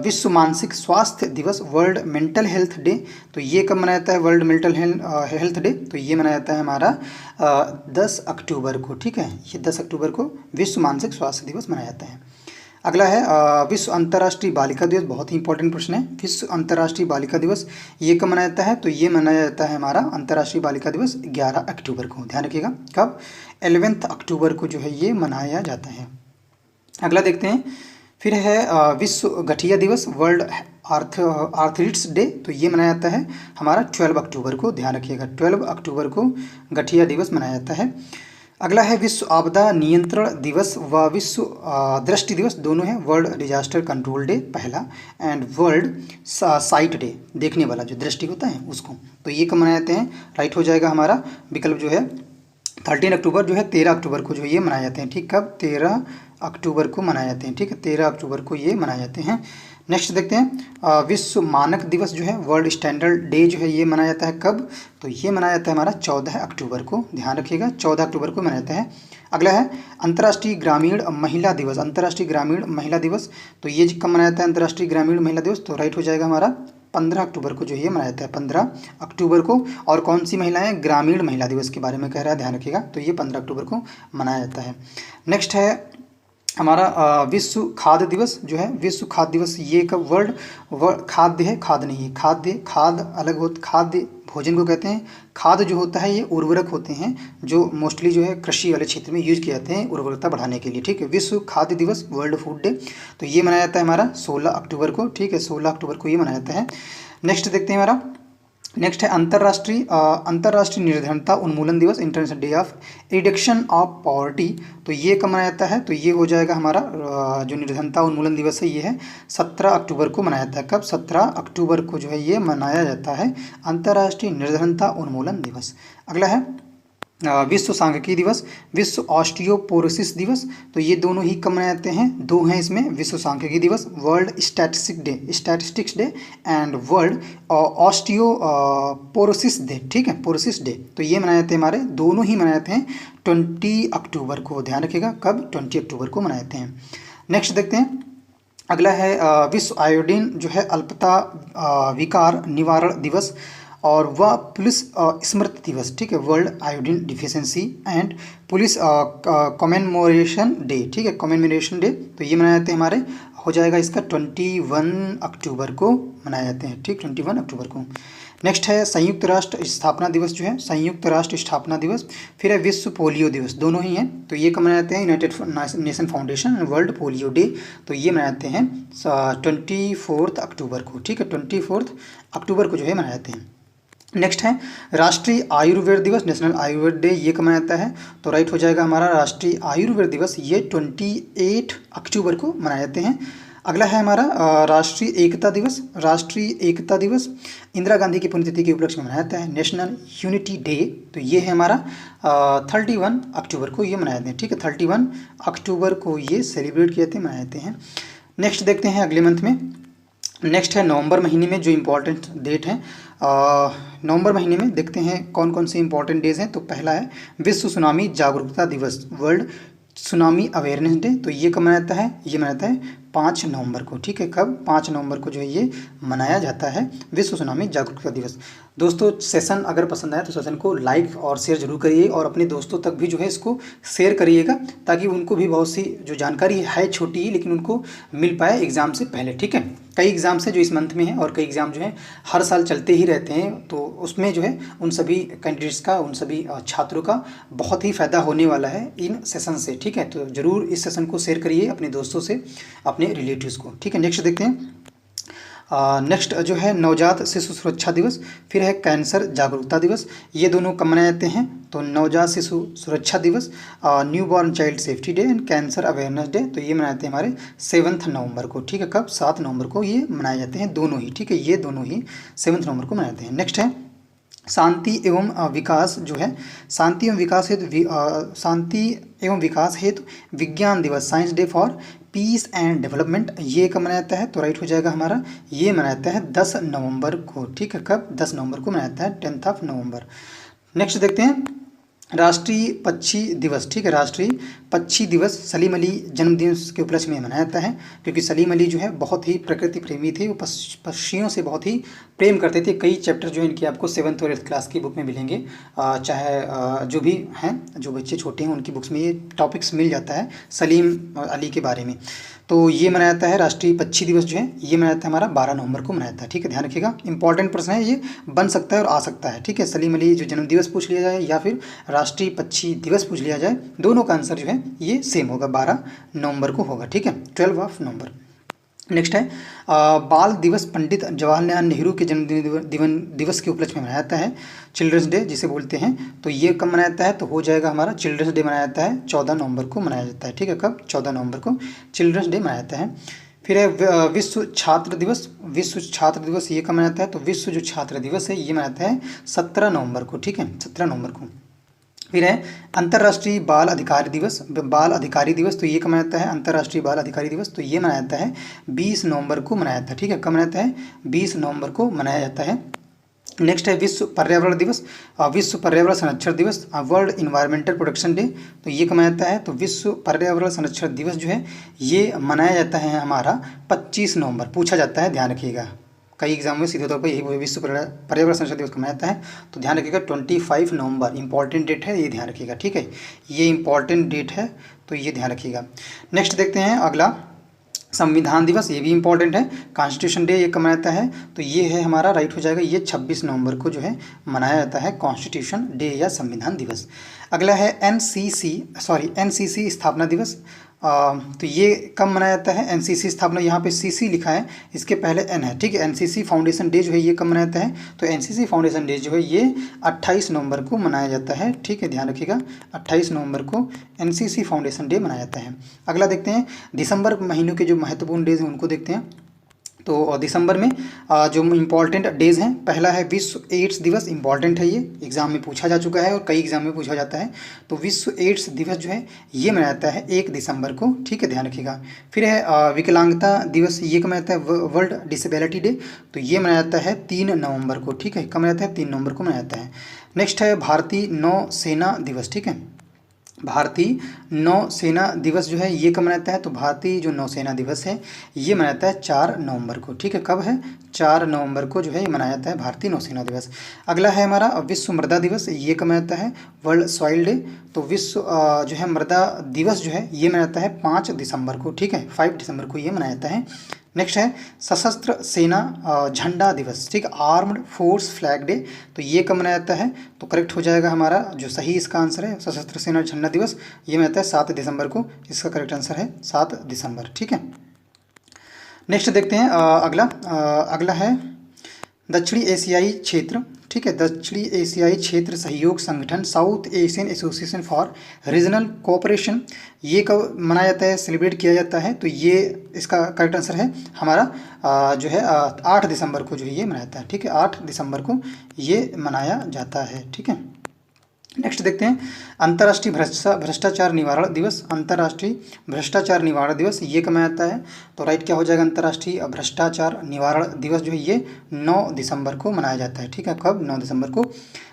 विश्व मानसिक स्वास्थ्य दिवस, वर्ल्ड मेंटल हेल्थ डे। तो ये कब मनाया जाता है, वर्ल्ड मेंटल हेल्थ डे, तो ये मनाया जाता है हमारा 10 अक्टूबर को। ठीक है, ये 10 अक्टूबर को विश्व मानसिक स्वास्थ्य दिवस मनाया जाता है। अगला है विश्व अंतर्राष्ट्रीय बालिका दिवस, बहुत ही इंपॉर्टेंट प्रश्न है। विश्व अंतर्राष्ट्रीय बालिका दिवस ये कब मनाया जाता है, तो ये मनाया जाता है हमारा अंतर्राष्ट्रीय बालिका दिवस 11 अक्टूबर को, ध्यान रखिएगा कब 11 अक्टूबर को जो है ये मनाया जाता है। अगला देखते हैं, फिर है विश्व गठिया दिवस, वर्ल्ड आर्थरिटिस डे। तो ये मनाया जाता है हमारा 12 अक्टूबर को, ध्यान रखिएगा 12 अक्टूबर को गठिया दिवस मनाया जाता है। अगला है विश्व आपदा नियंत्रण दिवस व विश्व दृष्टि दिवस, दोनों हैं। वर्ल्ड डिजास्टर कंट्रोल डे पहला, एंड वर्ल्ड साइट डे, देखने वाला जो दृष्टि होता है उसको। तो ये कब मनाए जाते हैं, राइट हो जाएगा हमारा विकल्प जो है 13 अक्टूबर जो है 13 अक्टूबर को जो ये मनाए जाते हैं। ठीक, कब 13 अक्टूबर को मनाए जाते हैं। ठीक है, 13 अक्टूबर को ये मनाए जाते हैं। नेक्स्ट देखते हैं विश्व मानक दिवस जो है, वर्ल्ड स्टैंडर्ड डे जो है ये मनाया जाता है कब, तो ये मनाया जाता है हमारा 14 अक्टूबर को, ध्यान रखिएगा 14 अक्टूबर को मनाया जाता है। अगला है अंतर्राष्ट्रीय ग्रामीण महिला दिवस, अंतर्राष्ट्रीय ग्रामीण महिला दिवस। तो ये कब मनाया जाता है अंतर्राष्ट्रीय ग्रामीण महिला दिवस, तो राइट हो जाएगा हमारा 15 अक्टूबर को जो ये मनाया जाता है, 15 अक्टूबर को। और कौन सी महिलाएं, ग्रामीण महिला दिवस के बारे में कह रहा है, ध्यान रखिएगा। तो ये 15 अक्टूबर को मनाया जाता है। नेक्स्ट है हमारा विश्व खाद्य दिवस जो है, विश्व खाद्य दिवस ये कब, वर्ल्ड खाद्य है, खाद नहीं है, खाद अलग होता, खाद्य भोजन को कहते हैं। खाद जो होता है ये उर्वरक होते हैं जो मोस्टली जो है कृषि वाले क्षेत्र में यूज किए जाते हैं उर्वरकता बढ़ाने के लिए। ठीक है, विश्व खाद्य दिवस, वर्ल्ड फूड डे, तो ये मनाया जाता है हमारा 16 अक्टूबर को। ठीक है, 16 अक्टूबर को ये मनाया जाता है। नेक्स्ट देखते हैं हमारा, नेक्स्ट है अंतर्राष्ट्रीय निर्धनता उन्मूलन दिवस, international day of reduction of poverty. तो ये कब मनाया जाता है, तो ये हो जाएगा हमारा जो निर्धनता उन्मूलन दिवस है ये है 17 अक्टूबर को मनाया जाता है। कब, 17 अक्टूबर को जो है ये मनाया जाता है अंतर्राष्ट्रीय निर्धनता उन्मूलन दिवस। अगला है विश्व सांख्यिकी दिवस, विश्व ऑस्टियोपोरोसिस दिवस। तो ये दोनों ही कब मनाए जाते हैं, दो हैं इसमें, विश्व सांख्यिकी दिवस, world statistics day and world osteoporosis day. ठीक है, पोरोसिस डे, तो ये मनाए जाते हैं हमारे, दोनों ही मनाए जाते हैं 20 अक्टूबर को, ध्यान रखिएगा कब, 20 अक्टूबर को मनाए जाते हैं। नेक्स्ट देखते हैं, अगला है विश्व आयोडीन जो है अल्पता विकार निवारण दिवस और वह पुलिस स्मृति दिवस। ठीक है, world iodine deficiency and police commemoration day. ठीक है, कमेमोरेशन डे, तो ये मनाए जाते हैं हमारे, हो जाएगा इसका 21 अक्टूबर को मनाए जाते हैं। ठीक, 21 अक्टूबर को। नेक्स्ट है संयुक्त राष्ट्र स्थापना दिवस जो है, संयुक्त राष्ट्र स्थापना दिवस। फिर है विश्व पोलियो दिवस, दोनों ही हैं। तो ये कब मनाए जाते हैं, United nation foundation and world polio day. तो ये मनाए जाते हैं 24 अक्टूबर को। ठीक है, 24 अक्टूबर को जो है मनाए जाते हैं। नेक्स्ट है राष्ट्रीय आयुर्वेद दिवस, नेशनल आयुर्वेद डे, ये कब मनाया जाता है, तो राइट हो जाएगा हमारा राष्ट्रीय आयुर्वेद दिवस, ये 28 अक्टूबर को मनाए जाते हैं। अगला है हमारा राष्ट्रीय एकता दिवस। राष्ट्रीय एकता दिवस इंदिरा गांधी की पुण्यतिथि के उपलक्ष्य में मनाया जाता है, नेशनल यूनिटी डे। तो ये है हमारा 31 अक्टूबर को ये मनाए जाते हैं, ठीक है। 31 अक्टूबर को ये सेलिब्रेट किए जाते हैं, मनाए जाते हैं। नेक्स्ट देखते हैं अगले मंथ में। नेक्स्ट है नवंबर महीने में जो इम्पोर्टेंट डेट है, नवंबर महीने में देखते हैं कौन कौन से इम्पोर्टेंट डेज हैं। तो पहला है विश्व सुनामी जागरूकता दिवस, वर्ल्ड सुनामी अवेयरनेस डे। तो ये कब मनाया जाता है, ये मनाया जाता है 5 नवंबर को, ठीक है। कब, 5 नवंबर को जो है ये मनाया जाता है विश्व सुनामी जागरूकता दिवस। दोस्तों सेशन अगर पसंद आए तो सेशन को लाइक और शेयर जरूर करिए और अपने दोस्तों तक भी जो है इसको शेयर करिएगा, ताकि उनको भी बहुत सी जो जानकारी है छोटी ही लेकिन उनको मिल पाए एग्ज़ाम से पहले, ठीक है। कई एग्ज़ाम्स है जो इस मंथ में है और कई एग्ज़ाम जो है हर साल चलते ही रहते हैं, तो उसमें जो है उन सभी कैंडिडेट्स का, उन सभी छात्रों का बहुत ही फ़ायदा होने वाला है इन सेशन से, ठीक है। तो ज़रूर इस सेशन को शेयर करिए अपने दोस्तों से, अपने रिलेटिव्स को, ठीक है। नेक्स्ट देखते हैं, नेक्स्ट जो है नवजात शिशु सुरक्षा दिवस, फिर है कैंसर जागरूकता दिवस। ये दोनों कब मनाए जाते हैं, तो नवजात शिशु सुरक्षा दिवस, new born child safety day and cancer awareness day. तो ये मनाए जाते हैं हमारे 7 नवंबर को, ठीक है। कब, 7 नवंबर को ये मनाए जाते हैं दोनों ही, ठीक है। ये दोनों ही 7 नवंबर को मनाए जाते हैं। नेक्स्ट है शांति एवं विकास जो है, शांति एवं विकास हेतु शांति एवं विकास हेतु विज्ञान दिवस, science day for piece and development. ये कब मनाया जाता है, तो राइट हो जाएगा हमारा, ये मनाया जाता है 10 नवंबर को, ठीक है। कब, 10 नवंबर को मनाया जाता है, 10 नवंबर। नेक्स्ट देखते हैं राष्ट्रीय पक्षी दिवस, ठीक है। राष्ट्रीय पक्षी दिवस सलीम अली जन्मदिन के उपलक्ष्य में मनाया जाता है, क्योंकि सलीम अली जो है बहुत ही प्रकृति प्रेमी थे, वो पक्षियों से बहुत ही प्रेम करते थे। कई चैप्टर जो है इनके आपको 7th और 8th क्लास की बुक में मिलेंगे, चाहे जो भी हैं, जो बच्चे छोटे हैं उनकी बुक्स में ये टॉपिक्स मिल जाता है सलीम अली के बारे में। तो ये मनाया जाता है राष्ट्रीय पक्षी दिवस जो है ये मनाया जाता है हमारा 12 नवंबर को मनाया जाता है, ठीक है। ध्यान रखिएगा, इंपॉर्टेंट प्रश्न है, ये बन सकता है और आ सकता है, ठीक है। सलीम अली जो जन्म दिवस पूछ लिया जाए या फिर राष्ट्रीय पक्षी दिवस पूछ लिया जाए, दोनों का आंसर जो है ये सेम होगा, 12 नवंबर को होगा, ठीक है, 12 नवंबर। नेक्स्ट है बाल दिवस पंडित जवाहरलाल नेहरू के जन्मदिन दिवस के उपलक्ष्य में मनाया जाता है, चिल्ड्रंस डे जिसे बोलते हैं। तो ये कब मनाया जाता है, तो हो जाएगा हमारा चिल्ड्रंस डे मनाया जाता है 14 नवंबर को मनाया जाता है, ठीक है। कब, 14 नवंबर को चिल्ड्रंस डे मनाया जाता है। फिर है विश्व छात्र दिवस, विश्व छात्र दिवस ये कब मनाया जाता है, तो विश्व जो छात्र दिवस है ये मनाता है 17 नवंबर को, ठीक है, 17 नवंबर को। फिर है अंतर्राष्ट्रीय बाल अधिकार दिवस, बाल अधिकारी दिवस। तो ये कब मनाया जाता है, अंतर्राष्ट्रीय बाल अधिकारी दिवस, तो ये मनाया जाता है 20 नवंबर को मनाया जाता है, ठीक है। कब मनाया जाता है, 20 नवंबर को मनाया जाता है। नेक्स्ट है विश्व पर्यावरण दिवस, विश्व पर्यावरण संरक्षण दिवस, वर्ल्ड इन्वायरमेंटल प्रोटेक्शन डे। तो ये कब मनाया जाता है, तो विश्व पर्यावरण संरक्षण दिवस जो है ये मनाया जाता है हमारा 25 नवंबर, पूछा जाता है, ध्यान रखिएगा। कई एग्जाम में सीधे तौर पर यही विश्व पर्यावरण संरक्षण दिवस को मनाया जाता है। तो ध्यान रखिएगा 25 नवंबर इंपॉर्टेंट डेट है, ये ध्यान रखिएगा, ठीक है। ये इंपॉर्टेंट डेट है, तो ये ध्यान रखिएगा। नेक्स्ट देखते हैं अगला संविधान दिवस, ये भी इंपॉर्टेंट है, कॉन्स्टिट्यूशन डे ये कब मनाया जाता है, तो ये है हमारा राइट हो जाएगा, ये 26 नवंबर को जो है मनाया जाता है कॉन्स्टिट्यूशन डे या संविधान दिवस। अगला है एनसीसी स्थापना दिवस। तो ये कब मनाया जाता है, एनसीसी स्थापना, यहाँ पे सीसी लिखा है, इसके पहले एन है, ठीक है। एनसीसी फाउंडेशन डे जो है ये कब मनाया जाता है, तो एनसीसी फाउंडेशन डे जो है ये 28 नवंबर को मनाया जाता है, ठीक है, ध्यान रखिएगा, 28 नवंबर को एनसीसी फाउंडेशन डे मनाया जाता है। अगला देखते हैं दिसंबर महीनों के जो महत्वपूर्ण डेज हैं उनको देखते हैं। तो दिसंबर में जो इम्पॉर्टेंट डेज़ हैं, पहला है विश्व एड्स दिवस, इम्पॉर्टेंट है, ये एग्जाम में पूछा जा चुका है और कई एग्जाम में पूछा जाता है। तो विश्व एड्स दिवस जो है ये मनाया जाता है 1 दिसंबर को, ठीक है, ध्यान रखिएगा। फिर है विकलांगता दिवस, ये कब मनाया जाता है, वर्ल्ड डिसेबिलिटी डे। तो ये मनाया जाता है 3 नवंबर को, ठीक है, कब मनाया जाता है, 3 नवंबर को मनाया जाता है। नेक्स्ट है भारतीय नौसेना दिवस, ठीक है, भारतीय नौसेना दिवस जो है ये कब मनाता है, तो भारतीय जो नौसेना दिवस है ये मनाता है 4 नवंबर को, ठीक है। कब है, 4 नवंबर को जो है ये मनाया जाता है भारतीय नौसेना दिवस। अगला है हमारा विश्व मृदा दिवस, ये कब मनाता है, वर्ल्ड सॉइल डे। तो विश्व जो है मृदा दिवस जो है ये मनाता है 5 दिसंबर को, ठीक है, 5 दिसंबर को ये मनाया जाता है। नेक्स्ट है सशस्त्र सेना झंडा दिवस, ठीक है, आर्म्ड फोर्स फ्लैग डे। तो ये कब मनाया जाता है, तो करेक्ट हो जाएगा हमारा जो सही इसका आंसर है सशस्त्र सेना झंडा दिवस ये मनाता है 7 दिसंबर को, इसका करेक्ट आंसर है 7 दिसंबर, ठीक है। नेक्स्ट देखते हैं अगला है दक्षिणी एशियाई क्षेत्र, ठीक है, दक्षिणी एशियाई क्षेत्र सहयोग संगठन, south Asian association for regional cooperation, ये कब मनाया जाता है, सेलिब्रेट किया जाता है? तो ये इसका करेक्ट आंसर है हमारा जो है 8 दिसंबर को जो है ये मनाया जाता है, ठीक है, 8 दिसंबर को ये मनाया जाता है, ठीक है। नेक्स्ट देखते हैं अंतर्राष्ट्रीय भ्रष्टाचार निवारण दिवस। अंतर्राष्ट्रीय भ्रष्टाचार निवारण दिवस ये कब मनाया जाता है? तो राइट क्या हो जाएगा, अंतर्राष्ट्रीय भ्रष्टाचार निवारण दिवस जो है ये 9 दिसंबर को मनाया जाता है, ठीक है, कब, 9 दिसंबर को।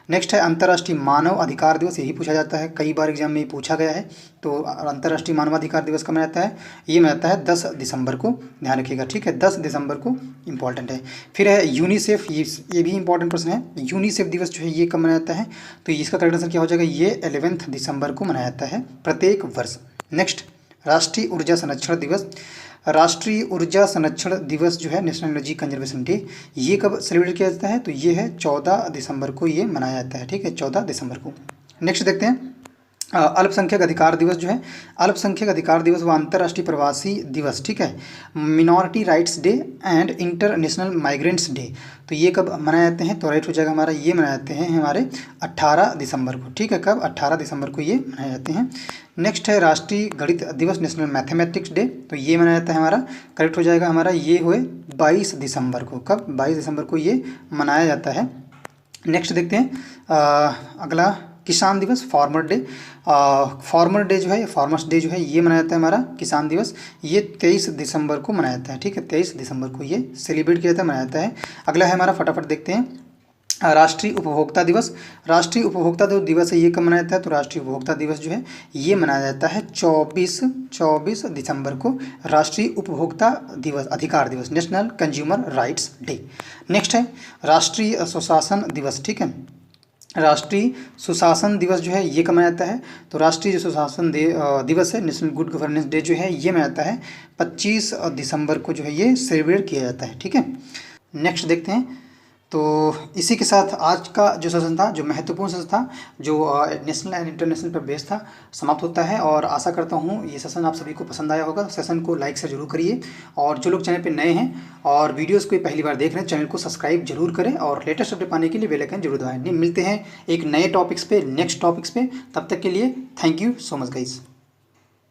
नेक्स्ट है अंतर्राष्ट्रीय मानव अधिकार दिवस, यही पूछा जाता है, कई बार एग्जाम में पूछा गया है। तो अंतर्राष्ट्रीय मानवाधिकार दिवस कब मनाता है? ये मनाता है 10 दिसंबर को, ध्यान रखिएगा, ठीक है, 10 दिसंबर को इंपॉर्टेंट है। फिर है यूनिसेफ, ये भी इंपॉर्टेंट प्रश्न है, यूनिसेफ दिवस जो है ये कब मनाया जाता है? तो इसका करेक्ट आंसर क्या हो जाएगा, ये 11 दिसंबर को मनाया जाता है प्रत्येक वर्ष। नेक्स्ट राष्ट्रीय ऊर्जा संरक्षण दिवस। राष्ट्रीय ऊर्जा संरक्षण दिवस जो है, नेशनल एनर्जी कंजर्वेशन डे, ये कब सेलिब्रेट किया जाता है? तो ये है 14 दिसंबर को ये मनाया जाता है, ठीक है, 14 दिसंबर को। नेक्स्ट देखते हैं अल्पसंख्यक अधिकार दिवस जो है, अल्पसंख्यक अधिकार दिवस व अंतर्राष्ट्रीय प्रवासी दिवस, ठीक है, minority rights day and international migrants day, तो ये कब मनाए जाते हैं? तो राइट हो जाएगा हमारा, ये मनाए जाते हैं हमारे 18 दिसंबर को, ठीक है, कब, 18 दिसंबर को ये मनाए जाते हैं। नेक्स्ट है राष्ट्रीय गणित दिवस, नेशनल मैथमेटिक्स डे, तो ये मनाया जाता है हमारा, करेक्ट हो जाएगा हमारा, ये हुए 22 दिसंबर को, कब, 22 दिसंबर को ये मनाया जाता है। नेक्स्ट देखते हैं अगला किसान दिवस, फार्मर डे। फार्मर डे जो है, फार्मर्स डे जो है ये मनाया जाता है हमारा किसान दिवस, ये 23 दिसंबर को मनाया जाता है, ठीक है, 23 दिसंबर को ये सेलिब्रेट किया जाता है, मनाया जाता है। अगला है हमारा, फटाफट देखते हैं राष्ट्रीय उपभोक्ता दिवस। राष्ट्रीय उपभोक्ता दिवस है ये कब मनाया जाता है? तो राष्ट्रीय उपभोक्ता दिवस जो है ये मनाया जाता है 24 दिसंबर को, राष्ट्रीय उपभोक्ता दिवस, अधिकार दिवस, national consumer rights day. Next है राष्ट्रीय सुशासन दिवस, ठीक है, राष्ट्रीय सुशासन दिवस जो है ये कब मनाया जाता है? तो राष्ट्रीय जो सुशासन दिवस है, नेशनल गुड गवर्नेंस डे जो है ये मनाया जाता है 25 दिसंबर को जो है ये सेलिब्रेट किया जाता है, ठीक है। नेक्स्ट देखते हैं, तो इसी के साथ आज का जो सेशन था, जो महत्वपूर्ण सेशन था, जो नेशनल एंड इंटरनेशनल पर बेस्ड था, समाप्त होता है। और आशा करता हूँ ये सेशन आप सभी को पसंद आया होगा। सेशन को लाइक से जरूर करिए, और जो लोग चैनल पे नए हैं और वीडियोस को पहली बार देख रहे हैं, चैनल को सब्सक्राइब जरूर करें और लेटेस्ट अपडेट पाने के लिए बेल आइकन जरूर दबाएं। मिलते हैं एक नए टॉपिक्स पे, नेक्स्ट टॉपिक्स पे, तब तक के लिए thank you so much guys.